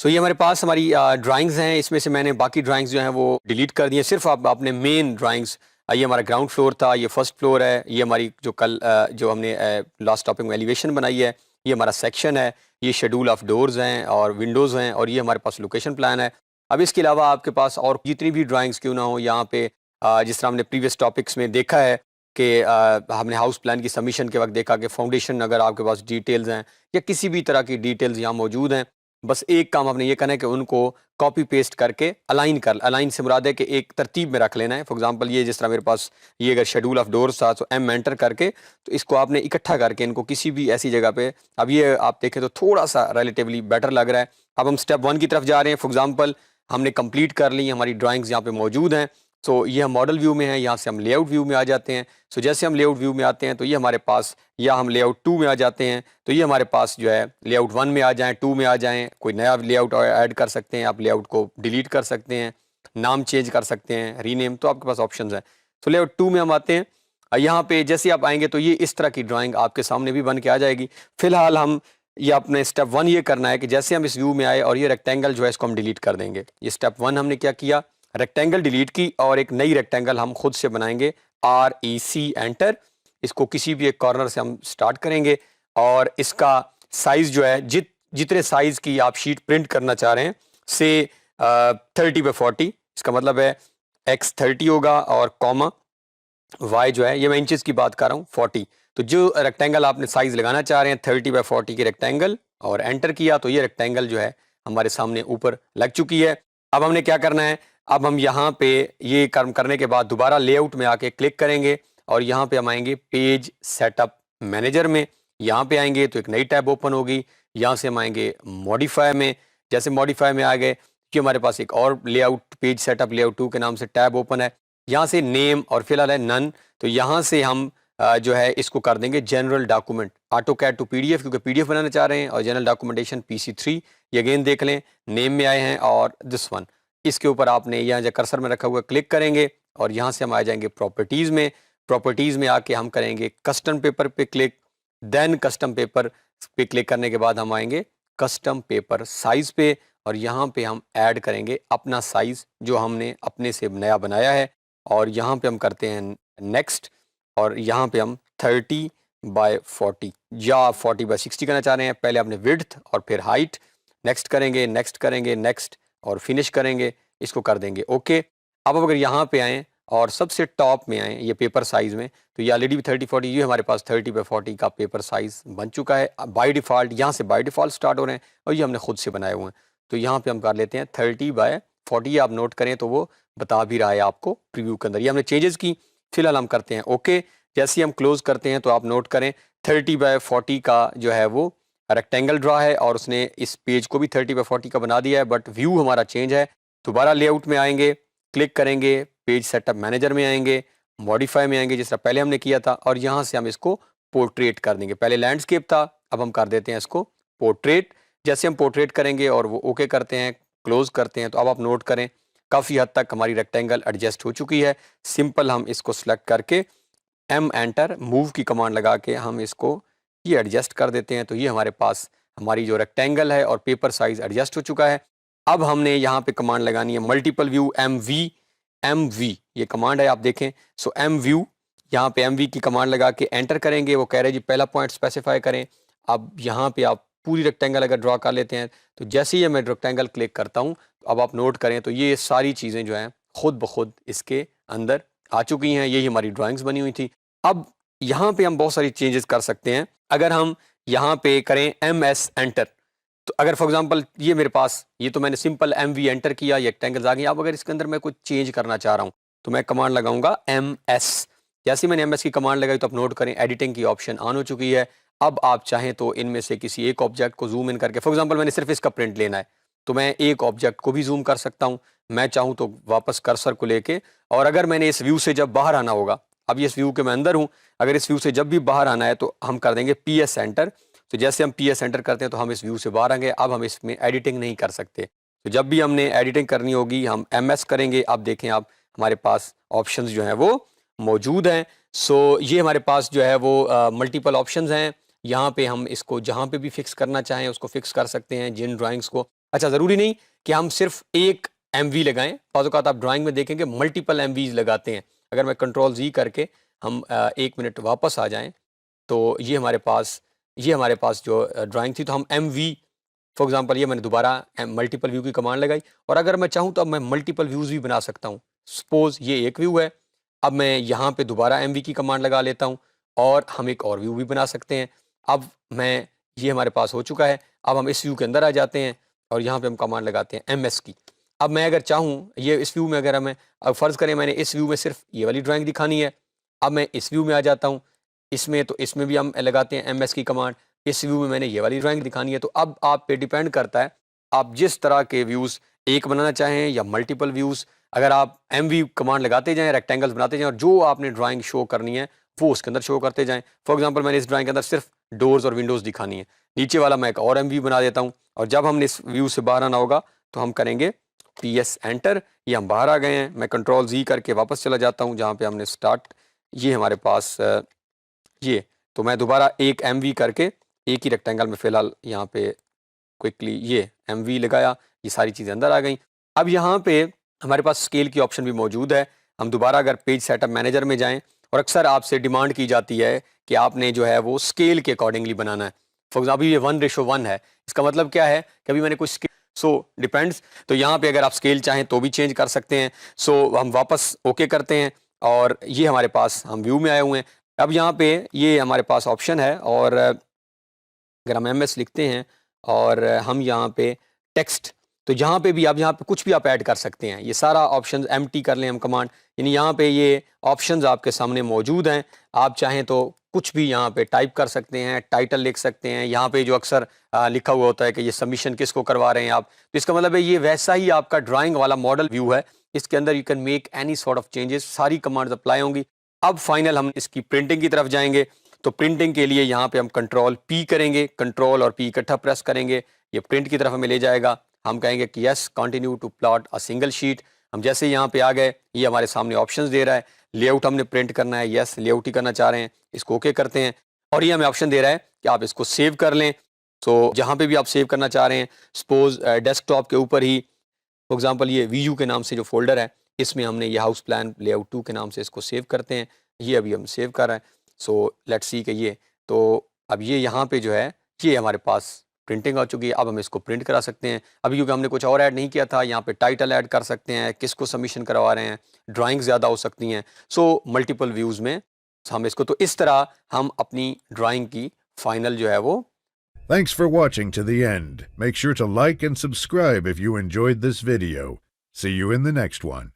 सो ये हमारे पास हमारी ड्राइंग्स हैं। इसमें से मैंने बाकी ड्राइंग्स जो हैं वो डिलीट कर दी हैं। सिर्फ आप अपने मेन ड्राइंग्स, ये हमारा ग्राउंड फ्लोर था, ये फर्स्ट फ्लोर है, ये हमारी जो कल जो हमने लास्ट टॉपिक में एलिवेशन बनाई है, ये हमारा सेक्शन है, ये शेड्यूल ऑफ डोर्स हैं और विंडोज़ हैं, और ये हमारे पास लोकेशन प्लान है। अब इसके अलावा आपके पास और जितनी भी ड्राइंग्स क्यों ना हो यहाँ पे, जिस तरह हमने प्रीवियस टॉपिक्स में देखा है कि हमने हाउस प्लान की सबमिशन के वक्त देखा कि फाउंडेशन अगर आपके पास डिटेल्स हैं या किसी भी तरह की डिटेल्स यहाँ मौजूद हैं, बस एक काम आपने ये करना है कि उनको कॉपी पेस्ट करके अलाइन से मुराद है कि एक तरतीब में रख लेना है। फॉर एग्जांपल ये जिस तरह मेरे पास ये अगर शेड्यूल ऑफ डोर्स था तो एम एंटर करके, तो इसको आपने इकट्ठा करके इनको किसी भी ऐसी जगह पे, अब ये आप देखें तो थोड़ा सा रिलेटिवली बेटर लग रहा है। अब हम स्टेप 1 की तरफ जा रहे हैं। फॉर एग्जांपल हमने कंप्लीट कर ली, हमारी ड्राइंग्स यहाँ पे मौजूद हैं। सो ये हम मॉडल व्यू में है, यहाँ से हम लेआउट व्यू में आ जाते हैं। सो जैसे हम लेआउट व्यू में आते हैं तो ये हमारे पास, या हम लेआउट 2 में आ जाते हैं तो ये हमारे पास जो है लेआउट 1 में आ जाएं, 2 में आ जाएं, कोई नया लेआउट ऐड कर सकते हैं, आप लेआउट को डिलीट कर सकते हैं, नाम चेंज कर सकते हैं, रीनेम, तो आपके पास ऑप्शंस हैं। तो लेआउट 2 में हम आते हैं। यहाँ पे जैसे आप आएंगे तो ये इस तरह की ड्राइंग आपके सामने भी बन के आ जाएगी। फिलहाल हम ये अपने स्टेप 1 ये करना है कि जैसे हम इस व्यू में आए और ये रेक्टेंगल जो है इसको हम डिलीट कर देंगे। ये स्टेप 1 हमने क्या किया, रेक्टेंगल डिलीट की और एक नई रेक्टेंगल हम खुद से बनाएंगे, REC एंटर। इसको किसी भी एक कॉर्नर से हम स्टार्ट करेंगे और इसका साइज जो है जितने साइज की आप शीट प्रिंट करना चाह रहे हैं, से 30x40, इसका मतलब है X 30 होगा और कॉमा Y जो है, ये मैं इंचेस की बात कर रहा हूँ, 40। तो जो रेक्टेंगल आपने साइज लगाना चाह रहे हैं 30x40 की रेक्टेंगल, और एंटर किया तो ये रेक्टेंगल जो है हमारे सामने ऊपर लग चुकी है। अब हमने क्या करना है, अब हम यहाँ पे ये कर्म करने के बाद दोबारा लेआउट में आके क्लिक करेंगे और यहाँ पे हम आएंगे पेज सेटअप मैनेजर में। यहाँ पे आएंगे तो एक नई टैब ओपन होगी। यहाँ से हम आएंगे मॉडिफाई में। जैसे मॉडिफाई में आ गए कि हमारे पास एक और लेआउट, पेज सेटअप लेआउट 2 के नाम से टैब ओपन है। यहाँ से नेम और फिलहाल है नन, तो यहाँ से हम जो है इसको कर देंगे general document, AutoCAD to PDF, क्योंकि PDF बनाना चाह रहे हैं, और जनरल डॉक्यूमेंटेशन PC3। ये अगेन देख लें, नेम में आए हैं, और दिस वन, इसके ऊपर आपने यहाँ जो कर्सर में रखा हुआ क्लिक करेंगे और यहाँ से हम आ जाएंगे प्रॉपर्टीज़ में। प्रॉपर्टीज़ में आके हम करेंगे कस्टम पेपर पे क्लिक, देन कस्टम पेपर पे क्लिक करने के बाद हम आएंगे कस्टम पेपर साइज़ पे, और यहाँ पे हम ऐड करेंगे अपना साइज़ जो हमने अपने से नया बनाया है, और यहाँ पे हम करते हैं नेक्स्ट, और यहाँ पे हम 30x40 या 40x60 करना चाह रहे हैं। पहले आपने विड्थ और फिर हाइट, नेक्स्ट करेंगे, नेक्स्ट करेंगे, नेक्स्ट, और फिनिश करेंगे, इसको कर देंगे ओके। अब अगर यहाँ पे आएँ और सबसे टॉप में आएँ ये पेपर साइज़ में, तो ये ऑलरेडी भी 30x40, ये हमारे पास 30x40 का पेपर साइज़ बन चुका है। बाय डिफ़ॉल्ट यहाँ से बाय डिफ़ॉल्ट स्टार्ट हो रहे हैं, और ये हमने खुद से बनाए हुए हैं। तो यहाँ पे हम कर लेते हैं 30x40, आप नोट करें तो वो बता भी रहा है आपको प्रीव्यू के अंदर। ये हमने चेंजेस की, फिलहाल हम करते हैं ओके। जैसे ही हम क्लोज करते हैं तो आप नोट करें 30x40 का जो है वो रेक्टेंगल ड्रा है, और उसने इस पेज को भी 30x40 का बना दिया है, बट व्यू हमारा चेंज है। दोबारा लेआउट में आएंगे, क्लिक करेंगे, पेज सेटअप मैनेजर में आएंगे, मॉडिफाई में आएंगे जिस तरह पहले हमने किया था, और यहाँ से हम इसको पोर्ट्रेट कर देंगे। पहले लैंडस्केप था, अब हम कर देते हैं इसको पोर्ट्रेट। जैसे हम पोर्ट्रेट करेंगे और वो ओके करते हैं, क्लोज करते हैं, तो अब आप नोट करें काफ़ी हद तक हमारी रेक्टेंगल एडजस्ट हो चुकी है। सिंपल हम इसको सेलेक्ट करके M एंटर मूव की कमांड लगा के हम इसको ये एडजस्ट कर देते हैं, तो ये हमारे पास हमारी जो रेक्टेंगल है और पेपर साइज एडजस्ट हो चुका है। अब हमने यहाँ पे कमांड लगानी है मल्टीपल व्यू, MV ये कमांड है, आप देखें। सो M व्यू, यहाँ पे MV की कमांड लगा के एंटर करेंगे। वो कह रहे हैं जी पहला पॉइंट स्पेसिफाई करें। अब यहाँ पे आप पूरी रेक्टेंगल अगर ड्रॉ कर लेते हैं, तो जैसे ही मैं रेक्टेंगल क्लिक करता हूँ, अब आप नोट करें तो ये सारी चीज़ें जो हैं खुद ब खुद इसके अंदर आ चुकी हैं। यही हमारी ड्राइंग्स बनी हुई थी। अब यहाँ पे हम बहुत सारी चेंजेस कर सकते हैं। अगर हम यहाँ पे करें MS एंटर, तो अगर फॉर एग्जांपल ये मेरे पास, ये तो मैंने सिंपल MV एंटर किया, ये रेक्टेंगल्स आ गई। अब अगर इसके अंदर मैं कुछ चेंज करना चाह रहा हूँ तो मैं कमांड लगाऊंगा MS। जैसे मैंने MS की कमांड लगाई तो आप नोट करें एडिटिंग की ऑप्शन ऑन हो चुकी है। अब आप चाहें तो इनमें से किसी एक ऑब्जेक्ट को जूम इन करके, फॉर एग्जाम्पल मैंने सिर्फ इसका प्रिंट लेना है, तो मैं एक ऑब्जेक्ट को भी जूम कर सकता हूँ। मैं चाहूँ तो वापस कर्सर को लेके, और अगर मैंने इस व्यू से जब बाहर आना होगा, अब इस व्यू के मैं अंदर हूँ, अगर इस व्यू से जब भी बाहर आना है तो हम कर देंगे PS एंटर। तो जैसे हम PS एंटर करते हैं तो हम इस व्यू से बाहर आएंगे। अब हम इसमें एडिटिंग नहीं कर सकते, तो जब भी हमने एडिटिंग करनी होगी हम MS करेंगे। अब देखें आप, हमारे पास ऑप्शंस जो हैं वो मौजूद हैं। सो ये हमारे पास जो है वो मल्टीपल ऑप्शंस हैं। यहाँ पे हम इसको जहाँ पे भी फिक्स करना चाहें उसको फिक्स कर सकते हैं, जिन ड्राइंग्स को अच्छा, ज़रूरी नहीं कि हम सिर्फ एक MV लगाएं, बाज़ औक़ात आप ड्राइंग में देखेंगे मल्टीपल MVs लगाते हैं। अगर मैं कंट्रोल Z करके हम 1 मिनट वापस आ जाएं, तो ये हमारे पास जो ड्राइंग थी, तो हम MV फॉर एग्जांपल ये मैंने दोबारा मल्टीपल व्यू की कमांड लगाई, और अगर मैं चाहूँ तो अब मैं मल्टीपल व्यूज़ भी बना सकता हूँ। सपोज़ ये एक व्यू है, अब मैं यहाँ पे दोबारा MV की कमांड लगा लेता हूँ और हम एक और व्यू भी बना सकते हैं। अब ये हमारे पास हो चुका है। अब हम इस व्यू के अंदर आ जाते हैं और यहाँ पे हम कमांड लगाते हैं MS की। अब मैं अगर चाहूँ ये इस व्यू में, अगर हमें अब फ़र्ज़ करें मैंने इस व्यू में सिर्फ ये वाली ड्राइंग दिखानी है, अब मैं इस व्यू में आ जाता हूँ, इसमें तो इसमें भी हम लगाते हैं MS की कमांड, इस व्यू में मैंने ये वाली ड्राइंग दिखानी है। तो अब आप पे डिपेंड करता है आप जिस तरह के व्यूज़ एक बनाना चाहें या मल्टीपल व्यूज़। अगर आप MV कमांड लगाते जाएँ, रेक्टेंगल्स बनाते जाएँ और जो आपने ड्राइंग शो करनी है वो उसके अंदर शो करते जाएँ। फॉर एग्जांपल मैंने इस ड्राइंग के अंदर सिर्फ डोर्स और विंडोज़ दिखानी है, नीचे वाला मैं एक और MV बना देता हूँ, और जब हमने इस व्यू से बाहर आना होगा तो हम करेंगे PS एंटर। ये हम बाहर आ गए हैं। मैं कंट्रोल Z करके वापस चला जाता हूँ जहाँ पे हमने स्टार्ट, ये हमारे पास ये, तो मैं दोबारा एक MV करके एक ही रेक्टेंगल में फ़िलहाल यहाँ पे क्विकली ये MV लगाया, ये सारी चीज़ें अंदर आ गईं। अब यहाँ पे हमारे पास स्केल की ऑप्शन भी मौजूद है। हम दोबारा अगर पेज सेटअप मैनेजर में जाएँ, और अक्सर आपसे डिमांड की जाती है कि आपने जो है वो स्केल के अकॉर्डिंगली बनाना है। फॉर एग्जाम्पल ये 1:1 है, इसका मतलब क्या है कि अभी मैंने कुछ सो डिपेंड्स, तो यहाँ पे अगर आप स्केल चाहें तो भी चेंज कर सकते हैं। सो हम वापस ओके करते हैं और ये हमारे पास हम व्यू में आए हुए हैं। अब यहाँ पे ये हमारे पास ऑप्शन है, और अगर हम MS लिखते हैं और हम यहाँ पे टेक्स्ट, तो यहाँ पे भी आप यहाँ पे कुछ भी आप ऐड कर सकते हैं। ये सारा ऑप्शंस एम्प्टी कर लें हम कमांड, यानी यहाँ पे ये ऑप्शंस आपके सामने मौजूद हैं। आप चाहें तो कुछ भी यहाँ पे टाइप कर सकते हैं, टाइटल लिख सकते हैं। यहाँ पे जो अक्सर लिखा हुआ होता है कि ये सबमिशन किसको करवा रहे हैं आप, तो इसका मतलब है ये वैसा ही आपका ड्राइंग वाला मॉडल व्यू है। इसके अंदर you can make any sort of changes, सारी कमांड्स अप्लाई होंगी। अब फाइनल हम इसकी प्रिंटिंग की तरफ जाएंगे। तो प्रिंटिंग के लिए यहाँ पे हम कंट्रोल P करेंगे, कंट्रोल और P इकट्ठा प्रेस करेंगे, ये प्रिंट की तरफ हमें ले जाएगा। हम कहेंगे कि yes continue to plot a single sheet. हम जैसे ही यहाँ पे आ गए, ये हमारे सामने ऑप्शंस दे रहा है। लेआउट हमने प्रिंट करना है, यस लेआउट ही करना चाह रहे हैं, इसको ओके करते हैं। और ये हमें ऑप्शन दे रहा है कि आप इसको सेव कर लें। तो जहाँ पे भी आप सेव करना चाह रहे हैं, सपोज डेस्कटॉप के ऊपर ही फॉर एग्जांपल ये VU के नाम से जो फोल्डर है, इसमें हमने ये हाउस प्लान लेआउट 2 के नाम से इसको सेव करते हैं। ये अभी हम सेव कर रहे हैं। सो लेट्स सी कि ये, तो अब ये यहाँ पे जो है ये हमारे पास प्रिंटिंग आ चुकी है। अब हम इसको प्रिंट करा सकते हैं। अभी क्योंकि हमने कुछ और ऐड नहीं किया था, यहाँ पे टाइटल ऐड कर सकते हैं, किसको सबमिशन करवा रहे हैं, ड्राइंग ज़्यादा हो सकती हैं। सो मल्टीपल व्यूज़ में हम इसको, तो इस तरह हम अपनी ड्राइंग की फाइनल जो है वो। Thanks for watching to the end. Make sure to like and subscribe if you enjoyed this video. See you in the next one.